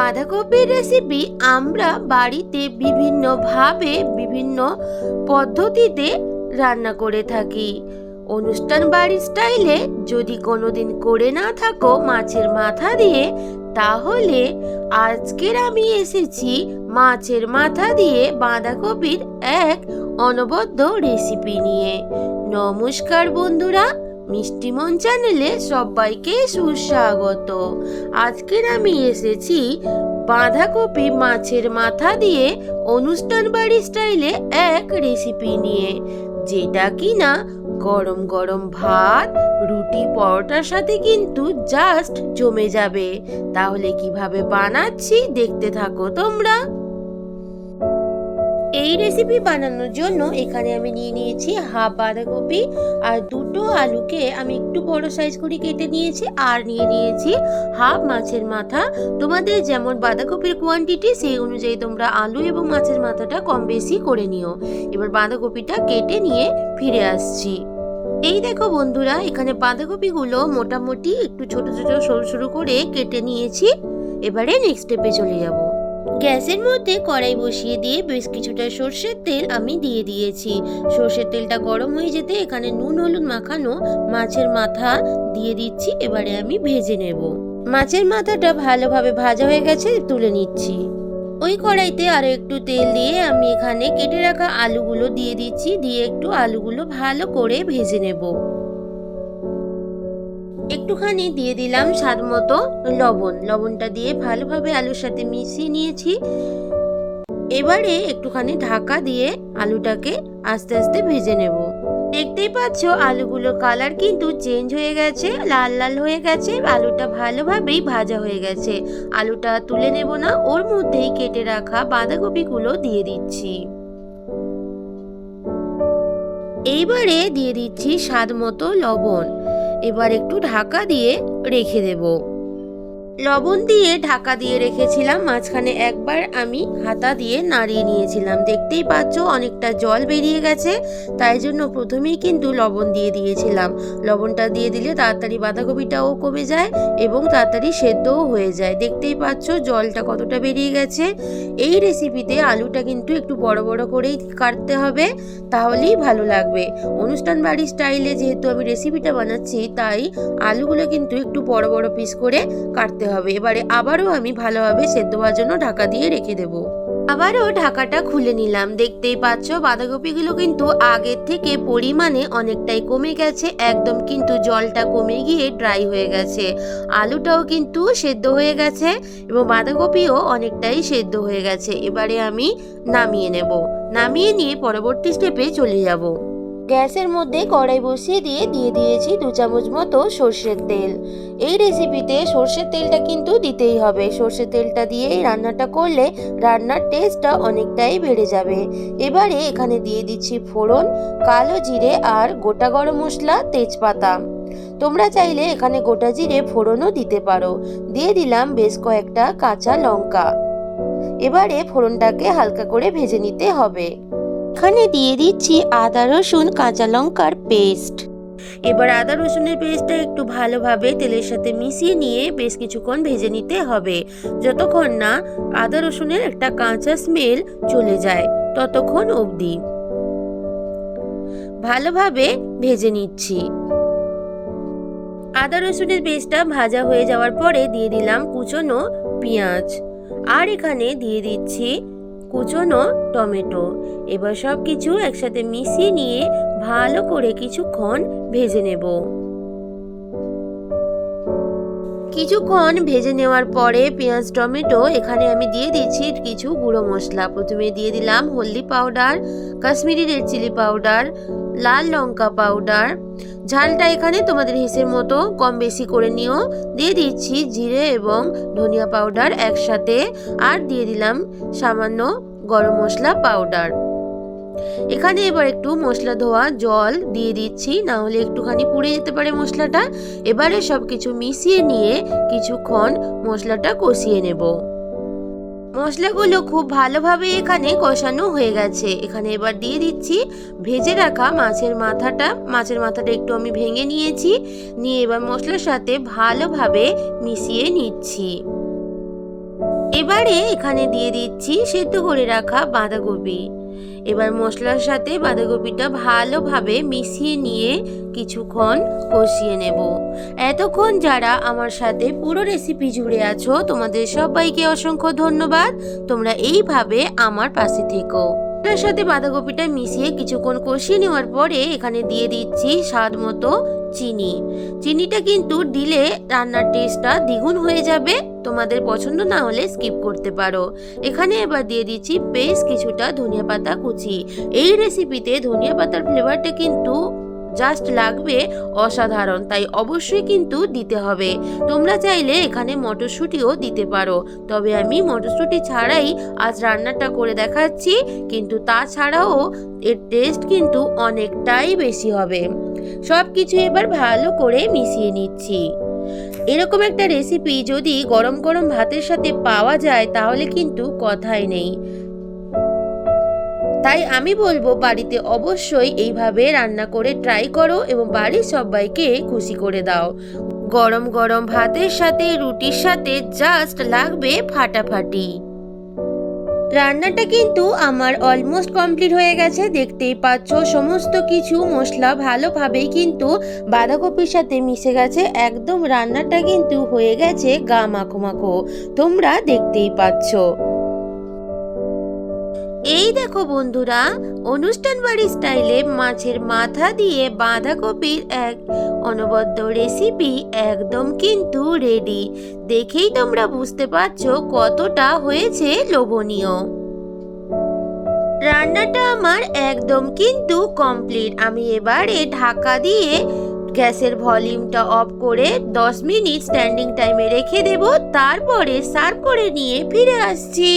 বাঁধাকপির রেসিপি আমরা বাড়িতে বিভিন্নভাবে বিভিন্ন পদ্ধতিতে রান্না করে থাকি। অনুষ্ঠান বাড়ির স্টাইলে যদি কোনোদিন করে না থাকো মাছের মাথা দিয়ে, তাহলে আজকের আমি এসেছি মাছের মাথা দিয়ে বাঁধাকপির এক অনবদ্য রেসিপি নিয়ে। নমস্কার বন্ধুরা, মিষ্টিমন চ্যানেলে সবাইকে সুস্বাগত। আজকের আমি এসেছি বাঁধাকপি মাছের মাথা দিয়ে অনুষ্ঠান বাড়ি স্টাইলে এক রেসিপি নিয়ে, যেটা কিনা গরম গরম ভাত, রুটি, পরোটার সাথে কিন্তু জাস্ট জমে যাবে। তাহলে কিভাবে বানাচ্ছি দেখতে থাকো তোমরা। এই রেসিপি বানানোর জন্য এখানে আমি নিয়ে নিয়েছি হাফ বাঁধাকপি আর দুটো আলুকে আমি একটু বড় সাইজ করে কেটে নিয়েছি, আর নিয়ে নিয়েছি হাফ মাছের মাথা। তোমাদের যেমন বাঁধাকপির কোয়ান্টিটি সেই অনুযায়ী তোমরা আলু এবং মাছের মাথাটা কম বেশি করে নিও। এবার বাঁধাকপিটা কেটে নিয়ে ফিরে আসছি। এই দেখো বন্ধুরা, এখানে বাঁধাকপিগুলো মোটামুটি একটু ছোট ছোট সরু সরু করে কেটে নিয়েছি। এবারে নেক্সট স্টেপে চলে যাব। গ্যাসের মধ্যে কড়াই বসিয়ে দিয়ে বেশ কিছুটা সর্ষের তেল আমি দিয়ে দিয়েছি। সর্ষের তেলটা গরম হয়ে যেতে এখানে নুন হলুদ মাখানো মাছের মাথা দিয়ে দিচ্ছি। এবারে আমি ভেজে নেব। মাছের মাথাটা ভালোভাবে ভাজা হয়ে গেছে, তুলে নিচ্ছি। ওই কড়াইতে আরো একটু তেল দিয়ে আমি এখানে কেটে রাখা আলুগুলো দিয়ে দিচ্ছি। দিয়ে একটু আলুগুলো ভালো করে ভেজে নেব। একটুখানি দিয়ে দিলাম স্বাদ মতো লবণ। লবণটা দিয়ে ভালোভাবে আলুর সাথে মিশিয়ে নিয়েছি। এবারে একটুখানি ঢাকা দিয়ে আলুটাকে আস্তে আস্তে ভেজে নেব। দেখতেই পাচ্ছ আলুগুলোর কালার কিন্তু চেঞ্জ হয়ে গেছে, লাল লাল হয়ে গেছে। আলুটা ভালোভাবেই ভাজা হয়ে গেছে। আলুটা তুলে নেব না, ওর মধ্যেই কেটে রাখা বাঁধাকপিগুলো দিয়ে দিচ্ছি। এইবারে দিয়ে দিচ্ছি স্বাদ মতো লবণ। এবার একটু ঢাকা দিয়ে রেখে দেব। লবণ দিয়ে ঢাকা দিয়ে রেখেছিলাম। মাঝখানে একবার আমি হাতা দিয়ে নাড়িয়ে নিয়েছিলাম। দেখতেই পাচ্ছ অনেকটা জল বেরিয়ে গেছে, তাই জন্য প্রথমেই কিন্তু লবণ দিয়ে দিয়েছিলাম। লবণটা দিয়ে দিলে তাড়াতাড়ি বাঁধাকপিটাও কমে যায় এবং তাড়াতাড়ি সেদ্ধও হয়ে যায়। দেখতেই পাচ্ছ জলটা কতটা বেরিয়ে গেছে। এই রেসিপিতে আলুটা কিন্তু একটু বড় বড় করেই কাটতে হবে, তাহলেই ভালো লাগবে। অনুষ্ঠান বাড়ির স্টাইলে যেহেতু আমি রেসিপিটা বানাচ্ছি, তাই আলুগুলো কিন্তু একটু বড় বড় পিস করে কাটতে হবে। এবারে আবারও আমি ভালোভাবে সেদ্ধ হওয়ার জন্য ঢাকা দিয়ে রেখে দেব। আবারও ঢাকাটা খুলে নিলাম। দেখতেই পাচ্ছ বাঁধাকপিগুলো কিন্তু আগের থেকে পরিমাণে অনেকটাই কমে গেছে। একদম কিন্তু জলটা কমে গিয়ে ড্রাই হয়ে গেছে। আলুটাও কিন্তু সেদ্ধ হয়ে গেছে এবং বাঁধাকপিও অনেকটাই সেদ্ধ হয়ে গেছে। এবারে আমি নামিয়ে নেব। নামিয়ে নিয়ে পরবর্তী স্টেপে চলে যাব। গ্যাসের মধ্যে কড়াই বসিয়ে দিয়ে দিয়েছি 2 চামচ মতো সর্ষের তেল। এই রেসিপিতে সর্ষের তেলটা কিন্তু দিতেই হবে। সর্ষের তেলটা দিয়ে রান্নাটা করলে রান্নার টেস্টটা অনেকটাই বেড়ে যাবে। এবারে এখানে দিয়ে দিচ্ছি ফোড়ন, কালো জিরে আর গোটা গরম মশলা, তেজপাতা। তোমরা চাইলে এখানে গোটা জিরে ফোড়নও দিতে পারো। দিয়ে দিলাম বেশ কয়েকটা কাঁচা লঙ্কা। এবারে ফোড়নটাকে হালকা করে ভেজে নিতে হবে। এখানে দিয়ে দিচ্ছি আদা রসুন কাঁচা লঙ্কার পেস্ট। এবার আদা রসুনের পেস্টটা একটু ভালোভাবে তেলের সাথে মিশিয়ে নিয়ে বেশ কিছুক্ষণ ভেজে নিতে হবে। যতক্ষণ না আদা রসুনের একটা কাঁচা স্মেল চলে যায় ততক্ষণ অবধি ভালোভাবে ভেজে নিচ্ছি। আদা রসুনের পেস্টটা ভাজা হয়ে যাওয়ার পরে দিয়ে দিলাম কুচনো পেঁয়াজ, আর এখানে দিয়ে দিচ্ছি কুচনো টমেটো। এবার সব কিছু একসাথে মিশিয়ে নিয়ে ভালো করে কিছুক্ষণ ভেজে নেব। কিছুক্ষণ ভেজে নেওয়ার পরে পেঁয়াজ টমেটো এখানে আমি দিয়ে দিচ্ছি কিছু গুঁড়ো মশলা। প্রথমে দিয়ে দিলাম হলদি powder, Kashmiri red chili powder, লাল লঙ্কা পাউডার। ঝালটা এখানে তোমাদের হিসেব মতো কম বেশি করে নিও। দিয়ে দিচ্ছি জিরে এবং ধনিয়া পাউডার একসাথে, আর দিয়ে দিলাম সামান্য গরম মশলা পাউডার। এখানে এবার একটু মশলা ধোয়া জল দিয়ে দিচ্ছি, না হলে একটুখানি পুড়ে যেতে পারে মশলাটা। এবারে সবকিছু মিশিয়ে নিয়ে কিছুক্ষণ মশলাটা কষিয়ে নেব। মশলাগুলো খুব ভালোভাবে এখানে কষানো হয়ে গেছে। এখানে এবার দিয়ে দিচ্ছি ভেজে রাখা মাছের মাথাটা একটু আমি ভেঙে নিয়েছি। নিয়ে এবার মশলার সাথে ভালোভাবে মিশিয়ে নিচ্ছি। এবারে এখানে দিয়ে দিচ্ছি সেদ্ধ করে রাখা বাঁধাকপি। এবার মশলার সাথে বাঁধাকপিটা ভালোভাবে মিশিয়ে নিয়ে কিছুক্ষণ কষিয়ে নেব। এতক্ষণ যারা আমার সাথে পুরো রেসিপি জুড়ে আছো তোমাদের সবাইকে অসংখ্য ধন্যবাদ। তোমরা এইভাবে আমার পাশে থেকো। তার সাথে বাঁধাকপিটা মিশিয়ে কিছুক্ষণ কষিয়ে নেওয়ার পরে এখানে দিয়ে দিচ্ছি স্বাদ মতো চিনি। চিনিটা কিন্তু দিলে রান্নার টেস্টটা দ্বিগুণ হয়ে যাবে। তোমাদের পছন্দ না হলে স্কিপ করতে পারো। এখানে এবার দিয়ে দিচ্ছি বেশ কিছুটা ধনিয়া পাতা কুচি। এই রেসিপিতে ধনিয়া পাতার ফ্লেভারটা কিন্তু জাস্ট লাগবে অসাধারণ, তাই অবশ্যই কিন্তু দিতে হবে। তোমরা চাইলে এখানে মটরশুঁটিও দিতে পারো, তবে আমি মটরশুঁটি ছাড়াই আজ রান্নাটা করে দেখাচ্ছি, কিন্তু তাছাড়াও এর টেস্ট কিন্তু অনেকটাই বেশি হবে। সব কিছু এবার ভালো করে মিশিয়ে নিচ্ছি। এরকম একটা রেসিপি যদি গরম গরম ভাতের সাথে পাওয়া যায় তাহলে কিন্তু কথাই নেই। তাই আমি বলবো বাড়িতে অবশ্যই এইভাবে রান্না করে ট্রাই করো এবং বাড়ির সবাইকে খুশি করে দাও। গরম গরম ভাতের সাথে রুটির সাথে জাস্ট লাগবে ফাটাফাটি। রান্নাটা কিন্তু আমার অলমোস্ট কমপ্লিট হয়ে গেছে। দেখতেই পাচ্ছ সমস্ত কিছু মশলা ভালোভাবেই কিন্তু বাঁধাকপির সাথে মিশে গেছে। একদম রান্নাটা কিন্তু হয়ে গেছে গা মাখো মাখো, তোমরা দেখতেই পাচ্ছ। এই দেখো বন্ধুরা, অনুষ্ঠান বাড়ি স্টাইলে মাছের মাথা দিয়ে বাঁধাকপির এক অনবদ্য রেসিপি একদম কিন্তু রেডি। দেখেই তোমরা বুঝতে পারছো কতটা হয়েছে লোভনীয়। রান্নাটা আমার একদম কিন্তু কমপ্লিট। আমি এবারে ঢাকা দিয়ে গ্যাসের ভলিউমটা অফ করে 10 মিনিট স্ট্যান্ডিং টাইমে রেখে দেব। তারপরে সার্ভ করে নিয়ে ফিরে আসছি।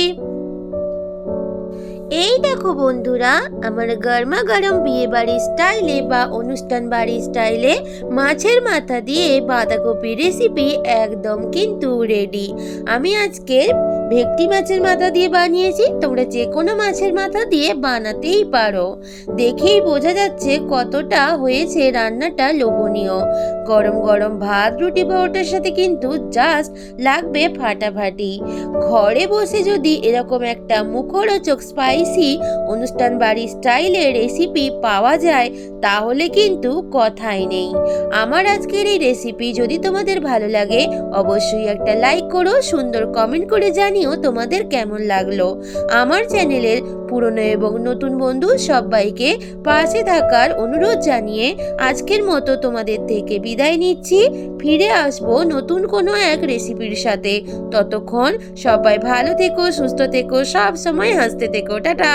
এই দেখো বন্ধুরা, আমার গরমা গরম বিয়ে বাড়ির স্টাইলে বা অনুষ্ঠান বাড়ির স্টাইলে মাছের মাথা দিয়ে বাঁধাকপি রেসিপি একদম কিন্তু রেডি। আমি আজকে ভেটকি মাছের মাথা দিয়ে বানিয়েছি, তোমরা যে কোনো মাছের মাথা দিয়ে বানাতেই পারো। দেখেই বোঝা যাচ্ছে কতটা হয়েছে রান্নাটা লোভনীয়। গরম গরম ভাত রুটি পরোটার সাথে কিন্তু জাস্ট লাগবে ফাটাফাটি। ঘরে বসে যদি এরকম একটা মুখরোচক স্পাইসি অনুষ্ঠান বাড়ির স্টাইলের রেসিপি পাওয়া যায় তাহলে কিন্তু কথাই নেই। আমার আজকের এই রেসিপি যদি তোমাদের ভালো লাগে অবশ্যই একটা লাইক করো, সুন্দর কমেন্ট করে জানিও তোমাদের কেমন লাগলো। আমার চ্যানেলের পুরনো এবং নতুন বন্ধু সবাইকে পাশে থাকার অনুরোধ জানিয়ে আজকের মতো তোমাদের থেকে বিদায় নিচ্ছি। ফিরে আসবো নতুন কোনো এক রেসিপির সাথে। ততক্ষণ সবাই ভালো থেকো, সুস্থ থেকো, সব সময় হাসতে থেকো। টাটা।